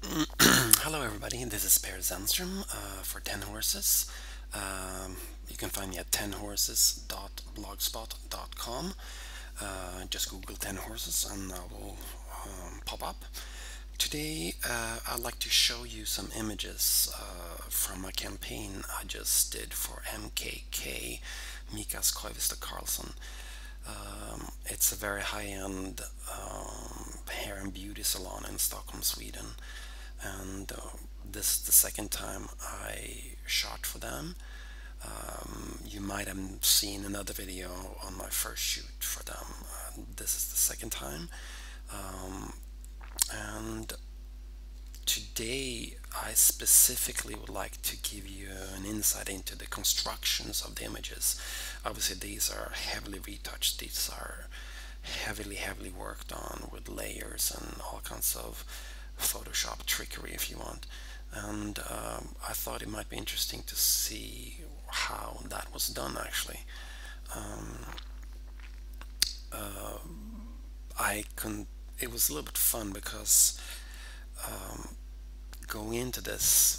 Hello everybody, this is Per Zennström for 10 Horses. You can find me at 10horses.blogspot.com. Just Google 10 Horses and I will pop up. Today I'd like to show you some images from a campaign I just did for MKK, Mika's Koivisto-Karlsson. It's a very high-end hair and beauty salon in Stockholm, Sweden, and this is the second time I shot for them. You might have seen another video on my first shoot for them. This is the second time, and today I specifically would like to give you an insight into the constructions of the images. Obviously these are heavily retouched, these are heavily worked on with layers and all kinds of Photoshop trickery if you want. And I thought it might be interesting to see how that was done actually. It was a little bit fun because going into this,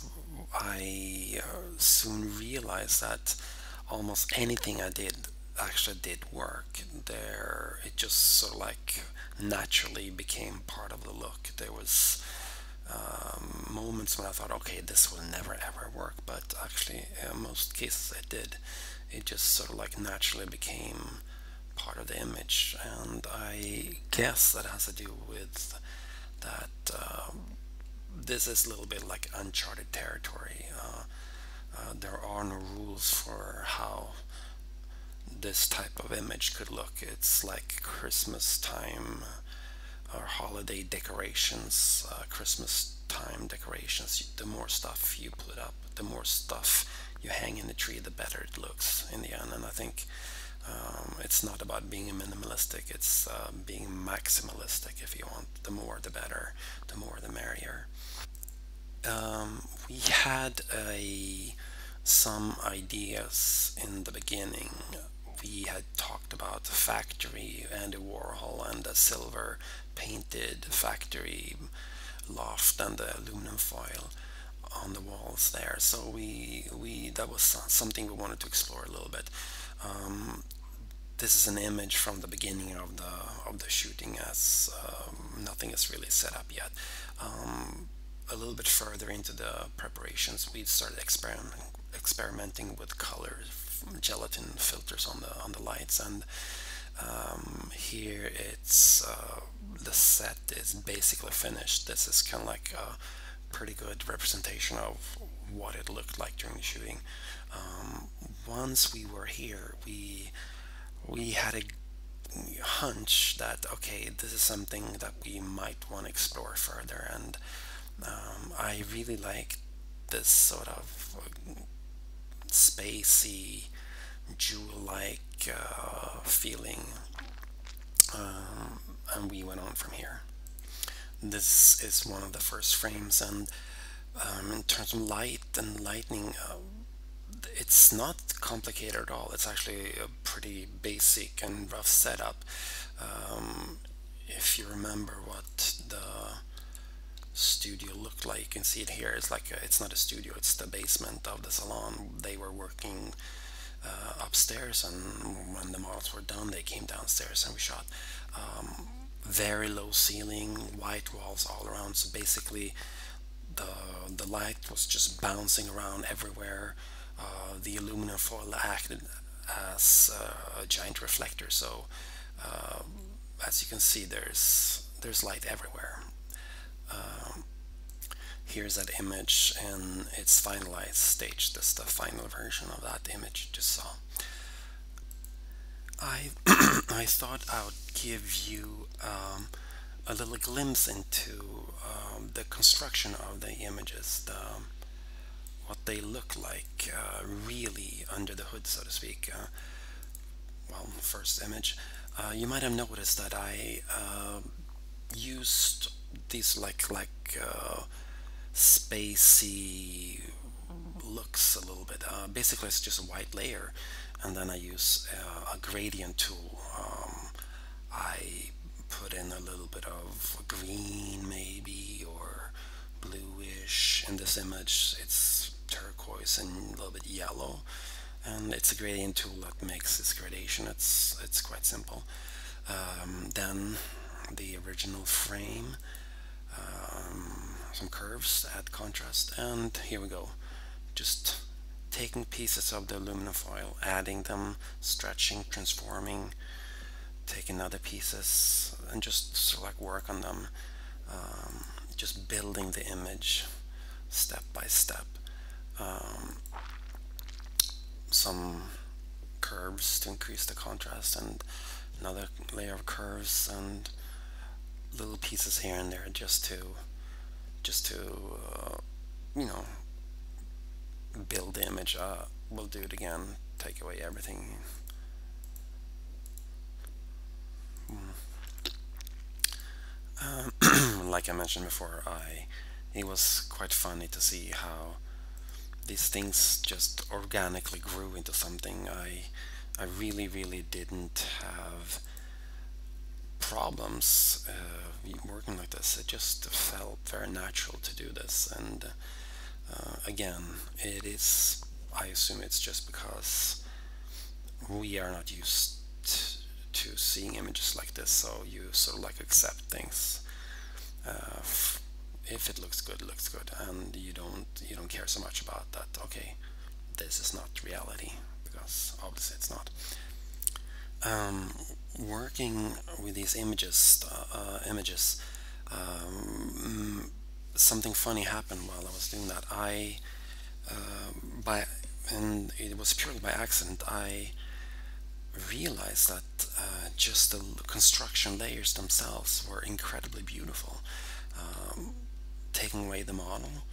I soon realized that almost anything I did actually did work. It just sort of like naturally became part of the look. There was moments when I thought, okay, this will never ever work, but actually, in most cases, it did. It just sort of like naturally became part of the image, and I guess that has to do with that. This is a little bit like uncharted territory. There are no rules for how this type of image could look. It's like Christmas time or holiday decorations, Christmas time decorations. The more stuff you put up, the more stuff you hang in the tree, the better it looks in the end. And I think it's not about being minimalistic, it's being maximalistic if you want. The more the better, the more the merrier. We had some ideas in the beginning. We had talked about the factory and the Warhol and the silver painted factory loft and the aluminum foil on the walls there. So we that was something we wanted to explore a little bit. This is an image from the beginning of the shooting, as nothing is really set up yet. A little bit further into the preparations, we started experimenting with colors, gelatin filters on the lights, and here it's the set is basically finished. This is kind of like a pretty good representation of what it looked like during the shooting. Once we were here, we had a hunch that okay, this is something that we might want to explore further, and I really like this sort of spacey, jewel-like feeling, and we went on from here. This is one of the first frames, and in terms of light and lightning, it's not complicated at all. It's actually a pretty basic and rough setup. If you remember what the studio looked like, you can see it here. It's like it's not a studio, it's the basement of the salon. They were working upstairs, and when the models were done they came downstairs and we shot. Very low ceiling, white walls all around, so basically the light was just bouncing around everywhere. The aluminum foil acted as a giant reflector, so as you can see there's light everywhere. Here's that image in its finalized stage. This is the final version of that image you just saw. I I thought I would give you a little glimpse into the construction of the images, what they look like really under the hood, so to speak. Well, first image, you might have noticed that I used these spacey looks a little bit. Basically, it's just a white layer, and then I use a gradient tool. I put in a little bit of green, maybe, or blue in this image. It's turquoise and a little bit yellow, and it's a gradient tool that makes this gradation. It's quite simple. Then the original frame, some curves to add contrast, and here we go. Just taking pieces of the aluminum foil, adding them, stretching, transforming, taking other pieces, and just sort of like work on them, just building the image step by step. Some curves to increase the contrast, and another layer of curves, and little pieces here and there just to you know, build the image. We'll do it again, take away everything. Like I mentioned before, it was quite funny to see how these things just organically grew into something. I really didn't have problems working like this. It just felt very natural to do this, and again, I assume it's just because we are not used to seeing images like this, so you sort of like accept things. If it looks good, it looks good, and you don't care so much about that. Okay, this is not reality, because obviously it's not. Working with these images, something funny happened while I was doing that. And it was purely by accident, I realized that just the construction layers themselves were incredibly beautiful. Taking away the model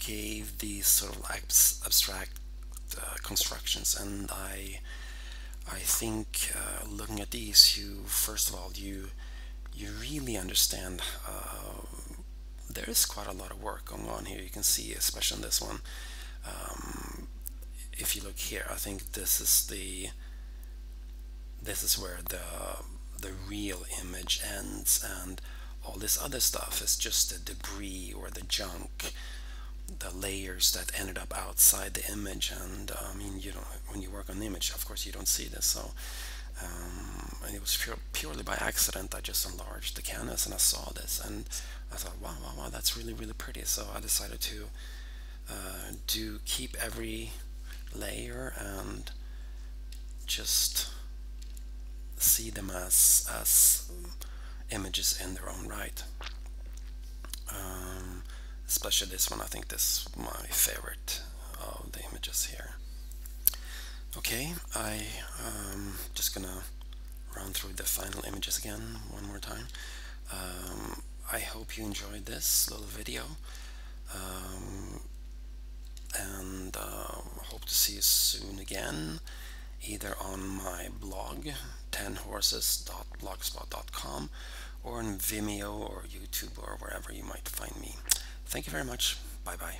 gave these sort of abstract constructions, and I think looking at these, first of all you really understand there is quite a lot of work going on here. You can see, especially in this one, if you look here, I think this is where the real image ends, and all this other stuff is just the debris or the junk, the layers that ended up outside the image. And I mean, when you work on the image, of course you don't see this. So and it was purely by accident. I just enlarged the canvas and I saw this, and I thought, wow, that's really pretty. So I decided to keep every layer and just see them as images in their own right. Especially this one, I think this is my favorite of the images here. Okay, I'm just gonna run through the final images again one more time. I hope you enjoyed this little video, and hope to see you soon again, either on my blog 10horses.blogspot.com, or on Vimeo or YouTube, or wherever you might find me. Thank you very much. Bye bye.